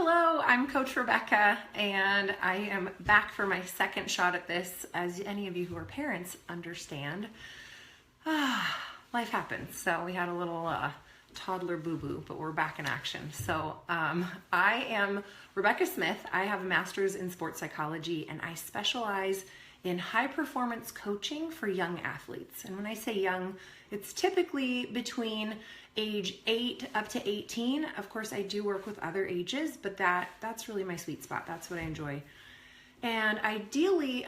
Hello, I'm Coach Rebecca, and I am back for my second shot at this. As any of you who are parents understand, life happens. So we had a little toddler boo-boo, but we're back in action. So I am Rebecca Smith. I have a master's in sports psychology, and I specialize in high performance coaching for young athletes. And when I say young, it's typically between age 8 up to 18. Of course, I do work with other ages, but that's really my sweet spot. That's what I enjoy. And ideally,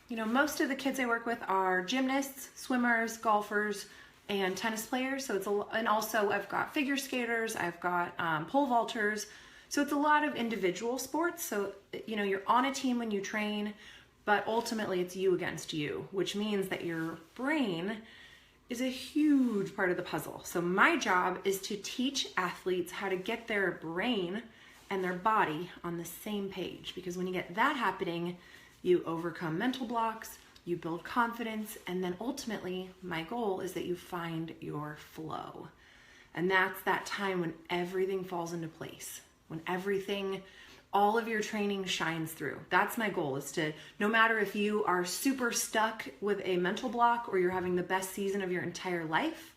most of the kids I work with are gymnasts, swimmers, golfers, and tennis players. And also I've got figure skaters, I've got pole vaulters. So it's a lot of individual sports. So, you're on a team when you train, but ultimately it's you against you, which means that your brain is a huge part of the puzzle. So my job is to teach athletes how to get their brain and their body on the same page, because when you get that happening, you overcome mental blocks, you build confidence, and then ultimately my goal is that you find your flow. And that's that time when everything falls into place, when all of your training shines through. That's my goal, is to, no matter if you are super stuck with a mental block or you're having the best season of your entire life,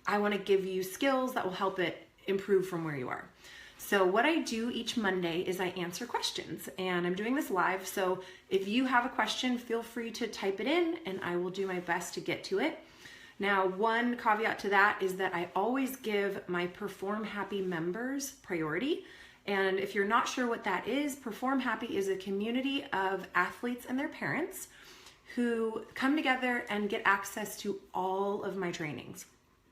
I want to give you skills that will help it improve from where you are. So what I do each Monday is I answer questions, and I'm doing this live. So if you have a question, feel free to type it in and I will do my best to get to it. Now, one caveat to that is that I always give my Perform Happy members priority. And if you're not sure what that is, Perform Happy is a community of athletes and their parents who come together and get access to all of my trainings.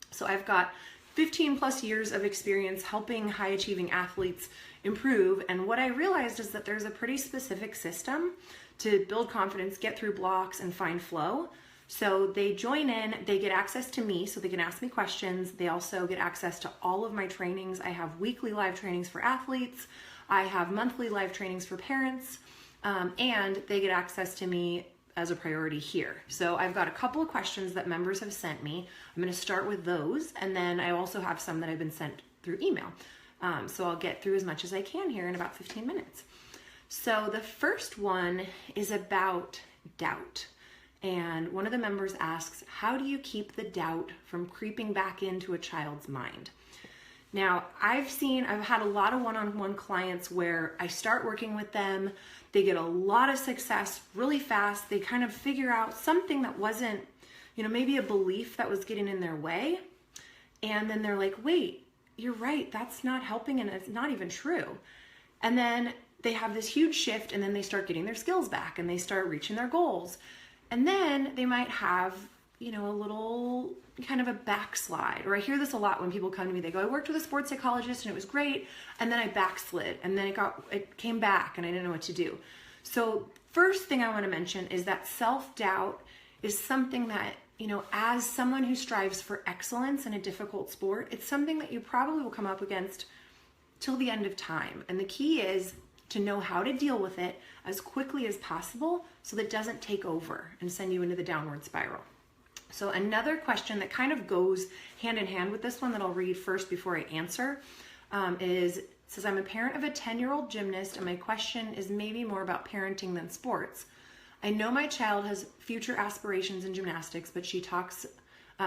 So I've got 15 plus years of experience helping high achieving athletes improve. And what I realized is that there's a pretty specific system to build confidence, get through blocks, and find flow. So they join in, they get access to me so they can ask me questions. They also get access to all of my trainings. I have weekly live trainings for athletes. I have monthly live trainings for parents, and they get access to me as a priority here. So I've got a couple of questions that members have sent me. I'm going to start with those, and then I also have some that have been sent through email. So I'll get through as much as I can here in about 15 minutes. So the first one is about doubt. And one of the members asks, how do you keep the doubt from creeping back into a child's mind? Now, I've had a lot of one-on-one clients where I start working with them, they get a lot of success really fast, they kind of figure out something that wasn't, maybe a belief that was getting in their way, and then they're like, wait, you're right, that's not helping and it's not even true. And then they have this huge shift, and then they start getting their skills back and they start reaching their goals. And then they might have, a little kind of a backslide. Or I hear this a lot when people come to me, they go, I worked with a sports psychologist and it was great, and then I backslid, and then it came back and I didn't know what to do. So first thing I want to mention is that self-doubt is something that, as someone who strives for excellence in a difficult sport, it's something that you probably will come up against till the end of time. And the key is to know how to deal with it as quickly as possible so that it doesn't take over and send you into the downward spiral. So another question that kind of goes hand in hand with this one that I'll read first before I answer says, I'm a parent of a 10-year-old gymnast, and my question is maybe more about parenting than sports. I know my child has future aspirations in gymnastics, but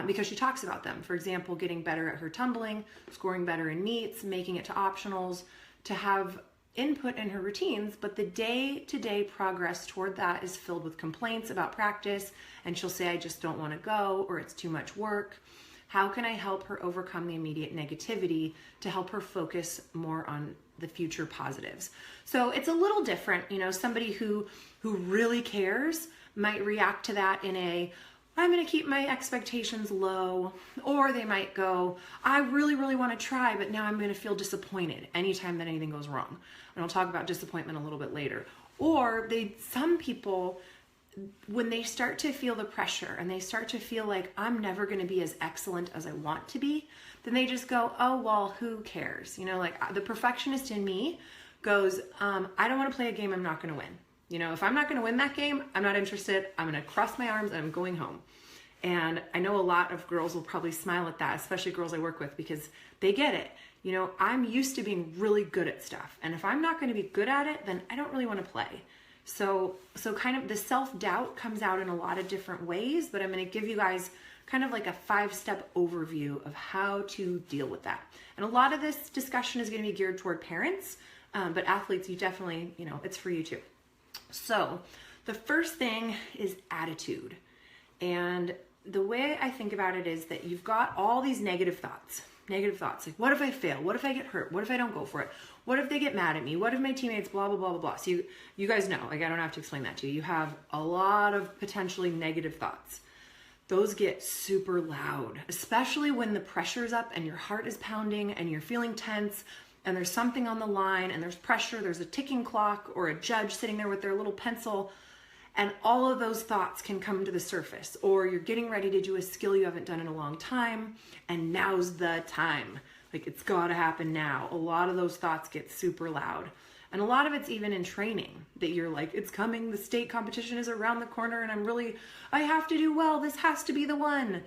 because she talks about them. For example, getting better at her tumbling, scoring better in meets, making it to optionals, to have input in her routines, but the day-to-day progress toward that is filled with complaints about practice, and she'll say, I just don't want to go, or it's too much work. How can I help her overcome the immediate negativity to help her focus more on the future positives? So it's a little different. Somebody who really cares might react to that in I'm going to keep my expectations low, or they might go, I really, really want to try, but now I'm going to feel disappointed anytime that anything goes wrong. And I'll talk about disappointment a little bit later. Or some people, when they start to feel the pressure and they start to feel like I'm never going to be as excellent as I want to be, then they just go, oh, well, who cares? The perfectionist in me goes, I don't want to play a game I'm not going to win. If I'm not going to win that game, I'm not interested. I'm going to cross my arms and I'm going home. And I know a lot of girls will probably smile at that, especially girls I work with, because they get it. You know, I'm used to being really good at stuff. And if I'm not going to be good at it, then I don't really want to play. So kind of the self-doubt comes out in a lot of different ways, but I'm going to give you guys kind of like a 5-step overview of how to deal with that. And a lot of this discussion is going to be geared toward parents, but athletes, you definitely, you know, it's for you too. So the first thing is attitude. And the way I think about it is that you've got all these negative thoughts. Like, what if I fail? What if I get hurt? What if I don't go for it? What if they get mad at me? What if my teammates blah, blah, blah, blah, blah. So you guys know, like, I don't have to explain that to you. You have a lot of potentially negative thoughts. Those get super loud, especially when the pressure's up and your heart is pounding and you're feeling tense and there's something on the line and there's pressure, there's a ticking clock or a judge sitting there with their little pencil, and all of those thoughts can come to the surface. Or you're getting ready to do a skill you haven't done in a long time, and now's the time. Like, it's gotta happen now. A lot of those thoughts get super loud. And a lot of it's even in training, that you're like, it's coming, the state competition is around the corner, and I have to do well, this has to be the one.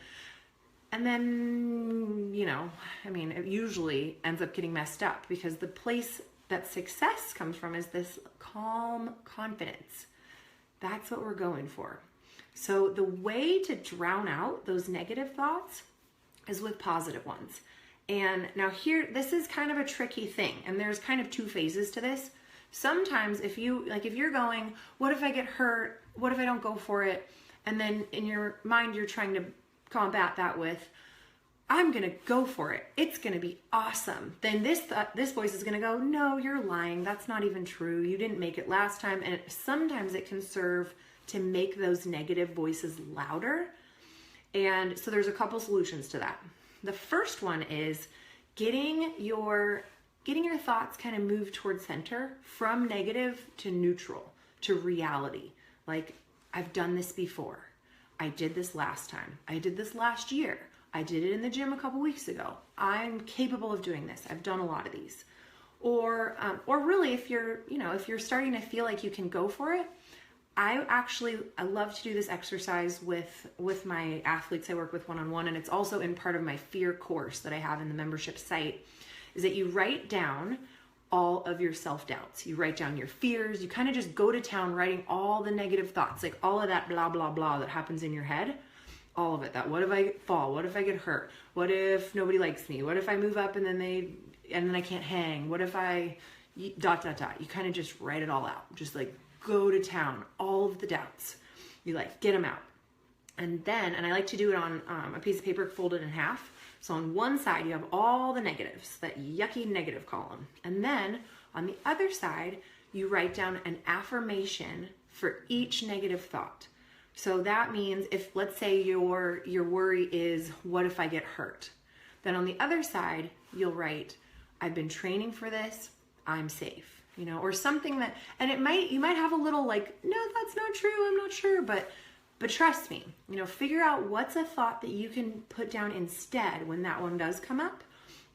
And then, you know, I mean, it usually ends up getting messed up, because the place that success comes from is this calm confidence. That's what we're going for. So the way to drown out those negative thoughts is with positive ones. And now here, this is kind of a tricky thing, and there's kind of 2 phases to this. Sometimes if you're going, what if I get hurt? What if I don't go for it? And then in your mind, you're trying to combat that with, I'm going to go for it. It's going to be awesome. Then this voice is going to go, no, you're lying. That's not even true. You didn't make it last time. And sometimes it can serve to make those negative voices louder. And so there's a couple solutions to that. The first one is getting your thoughts kind of moved towards center, from negative to neutral, to reality. Like, I've done this before. I did this last time. I did this last year. I did it in the gym a couple weeks ago. I'm capable of doing this. I've done a lot of these. Or really, if you're starting to feel like you can go for it, I love to do this exercise with my athletes I work with one-on-one, and it's also in part of my fear course that I have in the membership site, is that you write down all of your self-doubts. You write down your fears. You kind of just go to town writing all the negative thoughts, like all of that blah, blah, blah that happens in your head. All of it. That, what if I fall? What if I get hurt? What if nobody likes me? What if I move up and then I can't hang? What if I ... You kind of just write it all out. Just like go to town, all of the doubts. You like get them out. And then, and I like to do it on a piece of paper folded in half. So on one side, you have all the negatives, that yucky negative column. And then on the other side, you write down an affirmation for each negative thought. So that means if, let's say your worry is, what if I get hurt? Then on the other side, you'll write, I've been training for this, I'm safe, you know, or something that, and you might have a little like, no, that's not true, I'm not sure, but trust me, you know, figure out what's a thought that you can put down instead when that one does come up,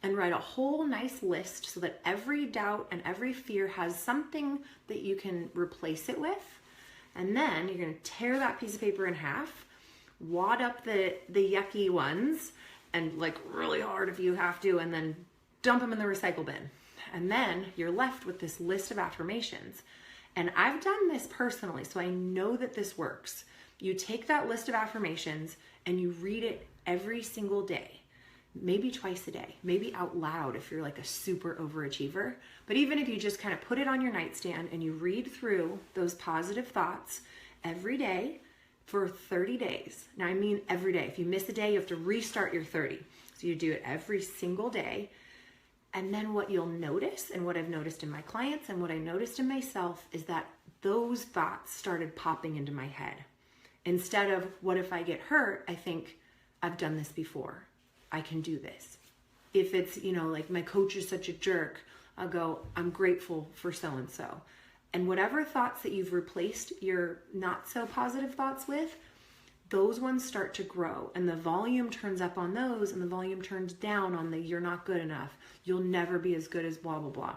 and write a whole nice list so that every doubt and every fear has something that you can replace it with. And then you're going to tear that piece of paper in half, wad up the yucky ones, and like really hard if you have to, and then dump them in the recycle bin. And then you're left with this list of affirmations. And I've done this personally, so I know that this works. You take that list of affirmations and you read it every single day, maybe twice a day, maybe out loud if you're like a super overachiever. But even if you just kind of put it on your nightstand and you read through those positive thoughts every day for 30 days. Now, I mean every day. If you miss a day, you have to restart your 30. So you do it every single day. And then what you'll notice, and what I've noticed in my clients and what I noticed in myself, is that those thoughts started popping into my head. Instead of, what if I get hurt? I think, I've done this before. I can do this. If it's, you know, like my coach is such a jerk, I'll go, I'm grateful for so-and-so. And whatever thoughts that you've replaced your not so positive thoughts with, those ones start to grow, and the volume turns up on those, and the volume turns down on the you're not good enough, you'll never be as good as blah, blah, blah.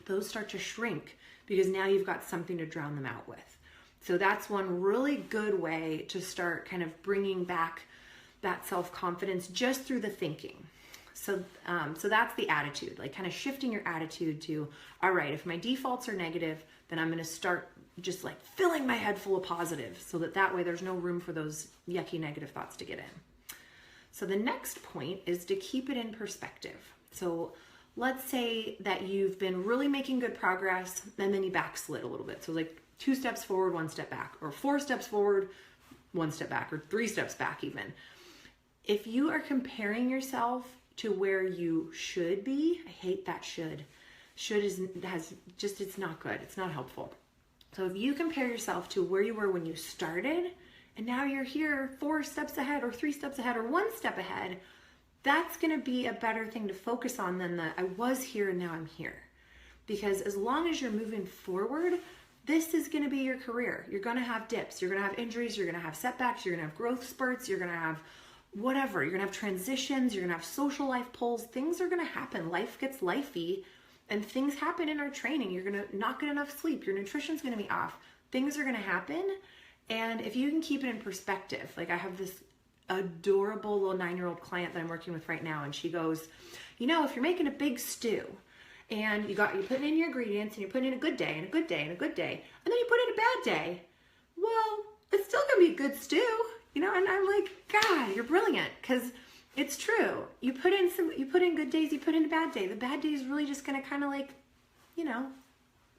Those start to shrink because now you've got something to drown them out with. So that's one really good way to start kind of bringing back that self-confidence, just through the thinking. So that's the attitude, like kind of shifting your attitude to, all right, if my defaults are negative, then I'm going to start just like filling my head full of positive so that way there's no room for those yucky negative thoughts to get in. So the next point is to keep it in perspective. So let's say that you've been really making good progress and then you backslid a little bit. So like 2 steps forward, 1 step back, or 4 steps forward, 1 step back, or 3 steps back even. If you are comparing yourself to where you should be, I hate that should. Should it's not good. It's not helpful. So if you compare yourself to where you were when you started, and now you're here 4 steps ahead, or 3 steps ahead, or 1 step ahead, that's going to be a better thing to focus on than the I was here and now I'm here. Because as long as you're moving forward, this is going to be your career. You're going to have dips. You're going to have injuries. You're going to have setbacks. You're going to have growth spurts. You're going to have whatever. You're going to have transitions. You're going to have social life pulls. Things are going to happen. Life gets lifey, and things happen in our training. You're going to not get enough sleep. Your nutrition's going to be off. Things are going to happen. And if you can keep it in perspective, like I have this adorable little 9-year-old client that I'm working with right now, and she goes, if you're making a big stew and you're putting in your ingredients and you're putting in a good day and a good day and a good day, and then you put in a bad day, well, it's still gonna be a good stew, and I'm like, God, you're brilliant, because it's true. You put in good days, you put in a bad day. The bad day is really just gonna kind of like,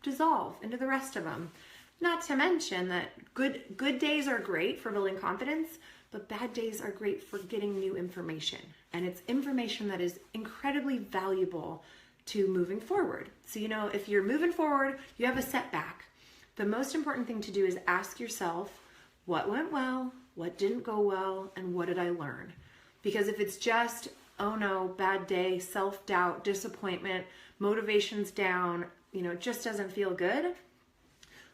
dissolve into the rest of them. Not to mention that good days are great for building confidence, but bad days are great for getting new information. And it's information that is incredibly valuable to moving forward. So, if you're moving forward, you have a setback, the most important thing to do is ask yourself, what went well, what didn't go well, and what did I learn? Because if it's just, oh no, bad day, self-doubt, disappointment, motivation's down, it just doesn't feel good,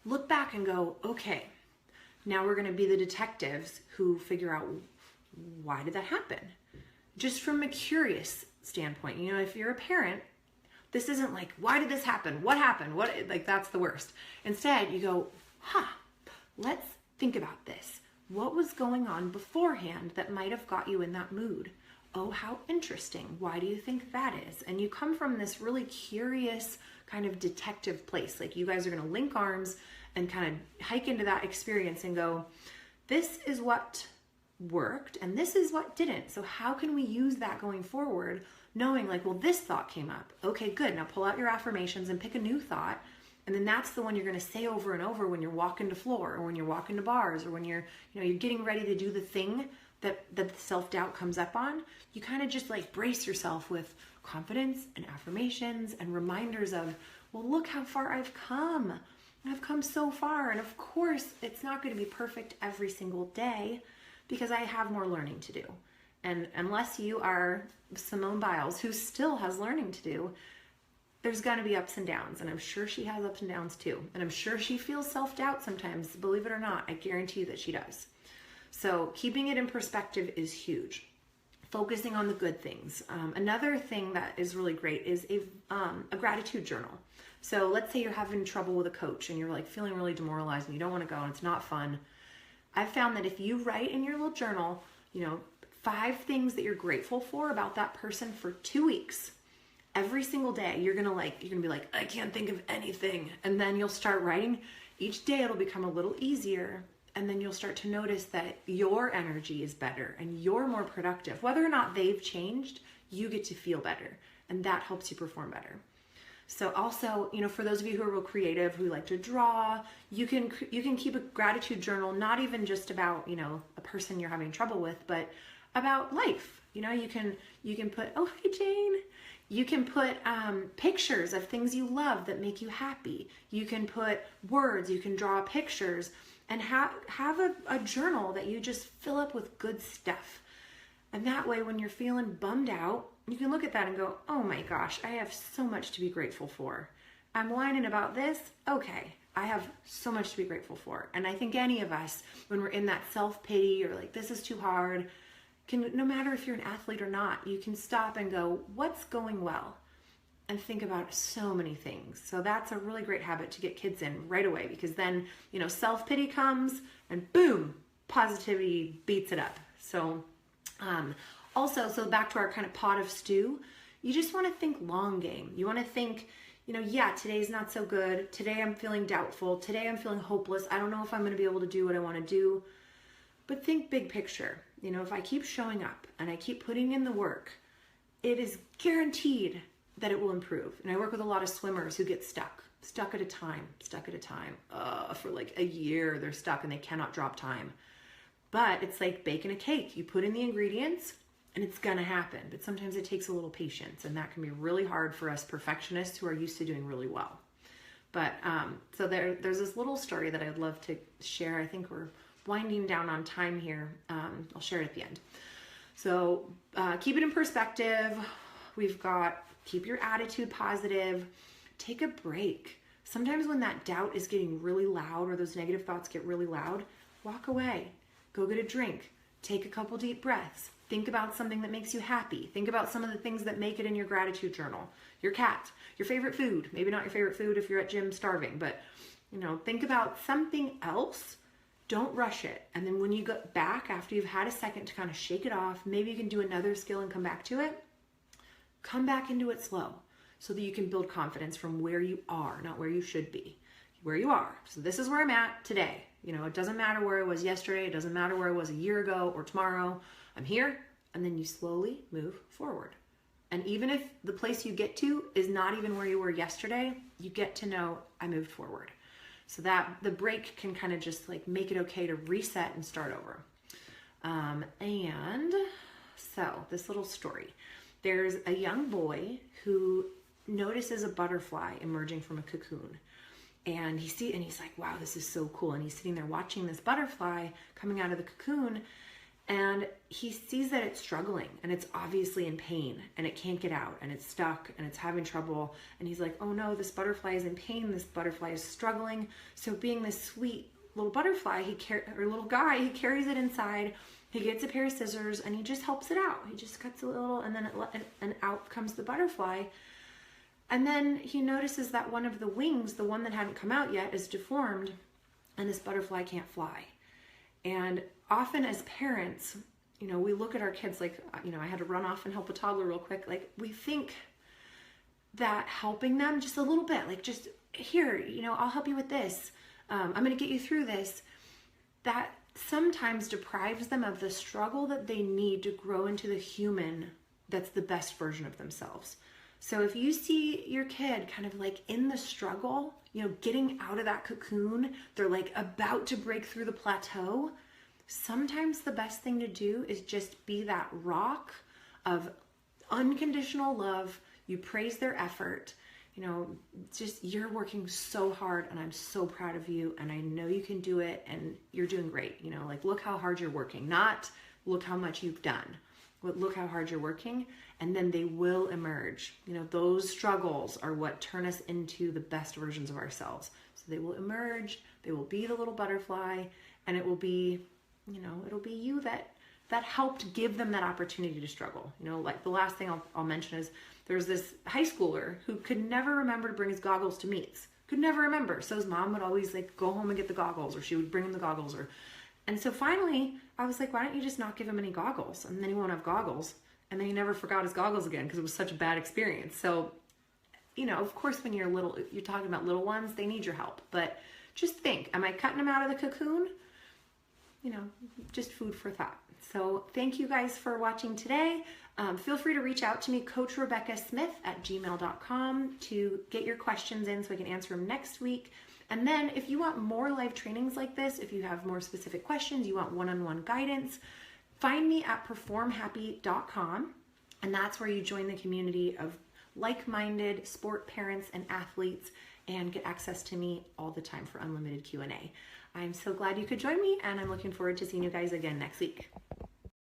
look back and go, okay, now we're going to be the detectives who figure out, why did that happen? Just from a curious standpoint. If you're a parent, this isn't like, why did this happen? What happened? That's the worst. Instead, you go, let's think about this. What was going on beforehand that might have got you in that mood? Oh, how interesting. Why do you think that is? And you come from this really curious kind of detective place. Like you guys are going to link arms and kind of hike into that experience and go, this is what worked and this is what didn't. So how can we use that going forward, knowing like, well, this thought came up. Okay, good. Now pull out your affirmations and pick a new thought. And then that's the one you're going to say over and over when you're walking to floor, or when you're walking to bars, or when you're getting ready to do the thing that the self-doubt comes up on. You kind of just like brace yourself with confidence and affirmations and reminders of, well, look how far I've come. I've come so far. And of course, it's not going to be perfect every single day because I have more learning to do. And unless you are Simone Biles, who still has learning to do, there's going to be ups and downs. And I'm sure she has ups and downs too. And I'm sure she feels self-doubt sometimes. Believe it or not, I guarantee you that she does. So keeping it in perspective is huge. Focusing on the good things. Another thing that is really great is a gratitude journal. So let's say you're having trouble with a coach and you're like feeling really demoralized and you don't want to go and it's not fun. I've found that if you write in your little journal, 5 things that you're grateful for about that person for 2 weeks, every single day, you're gonna be like, I can't think of anything. And then you'll start writing. Each day it'll become a little easier. And then you'll start to notice that your energy is better and you're more productive. Whether or not they've changed, you get to feel better. And that helps you perform better. So also, for those of you who are real creative, who like to draw, you can keep a gratitude journal, not even just about, a person you're having trouble with, but about life. You can put, oh, hi, Jane. You can put pictures of things you love that make you happy. You can put words, you can draw pictures, and have a journal that you just fill up with good stuff. And that way, when you're feeling bummed out, you can look at that and go, oh my gosh, I have so much to be grateful for. I'm whining about this. Okay, I have so much to be grateful for. And I think any of us, when we're in that self-pity or like, this is too hard, no matter if you're an athlete or not, you can stop and go, what's going well? And think about so many things. So that's a really great habit to get kids in right away, because then, self-pity comes and boom, positivity beats it up. So Also, so back to our kind of pot of stew, you just want to think long game. You want to think, yeah, today's not so good. Today I'm feeling doubtful. Today I'm feeling hopeless. I don't know if I'm going to be able to do what I want to do. But think big picture. If I keep showing up and I keep putting in the work, it is guaranteed that it will improve. And I work with a lot of swimmers who get stuck at a time. For like a year, they're stuck and they cannot drop time. But it's like baking a cake. You put in the ingredients and it's gonna happen. But sometimes it takes a little patience, and that can be really hard for us perfectionists who are used to doing really well. But so there's this little story that I'd love to share. I think we're winding down on time here. I'll share it at the end. So keep it in perspective. We've got keep your attitude positive. Take a break. Sometimes when that doubt is getting really loud or those negative thoughts get really loud, walk away. Go get a drink. Take a couple deep breaths. Think about something that makes you happy. Think about some of the things that make it in your gratitude journal. Your cat, your favorite food. Maybe not your favorite food if you're at gym starving, but think about something else. Don't rush it. And then when you get back, after you've had a second to kind of shake it off, maybe you can do another skill and come back to it. Come back into it slow so that you can build confidence from where you are, not where you should be, where you are. So this is where I'm at today. It doesn't matter where I was yesterday. It doesn't matter where I was a year ago or tomorrow. I'm here. And then you slowly move forward. And even if the place you get to is not even where you were yesterday, you get to know I moved forward. So that the break can kind of just like make it okay to reset and start over. And so this little story, there's a young boy who notices a butterfly emerging from a cocoon. And he's like, wow, this is so cool. And he's sitting there watching this butterfly coming out of the cocoon, and he sees that it's struggling and it's obviously in pain and it can't get out and it's stuck and it's having trouble. And he's like, oh no, this butterfly is in pain. This butterfly is struggling. So being this sweet little butterfly, little guy, he carries it inside. He gets a pair of scissors and he just helps it out. He just cuts a little, and then and out comes the butterfly. And then he notices that one of the wings, the one that hadn't come out yet, is deformed, and this butterfly can't fly. And often as parents, we look at our kids like, I had to run off and help a toddler real quick. Like, we think that helping them just a little bit, like, just here, I'll help you with this. I'm going to get you through this. That sometimes deprives them of the struggle that they need to grow into the human that's the best version of themselves. So if you see your kid kind of like in the struggle, getting out of that cocoon, they're like about to break through the plateau, sometimes the best thing to do is just be that rock of unconditional love. You praise their effort. Just you're working so hard and I'm so proud of you and I know you can do it and you're doing great. Like, look how hard you're working, not look how much you've done. Look how hard you're working, and then they will emerge. Those struggles are what turn us into the best versions of ourselves. So they will emerge, they will be the little butterfly, and it will be, it'll be you that helped give them that opportunity to struggle. Like the last thing I'll mention is there's this high schooler who could never remember to bring his goggles to meets. Could never remember. So his mom would always like go home and get the goggles, or she would bring him the goggles, and so finally, I was like, why don't you just not give him any goggles? And then he won't have goggles. And then he never forgot his goggles again because it was such a bad experience. So, of course, when you're talking about little ones, they need your help. But just think, am I cutting them out of the cocoon? Just food for thought. So thank you guys for watching today. Feel free to reach out to me, coachrebeccasmith@gmail.com, to get your questions in so I can answer them next week. And then if you want more live trainings like this, if you have more specific questions, you want one-on-one guidance, find me at performhappy.com. And that's where you join the community of like-minded sport parents and athletes and get access to me all the time for unlimited Q&A. I'm so glad you could join me, and I'm looking forward to seeing you guys again next week.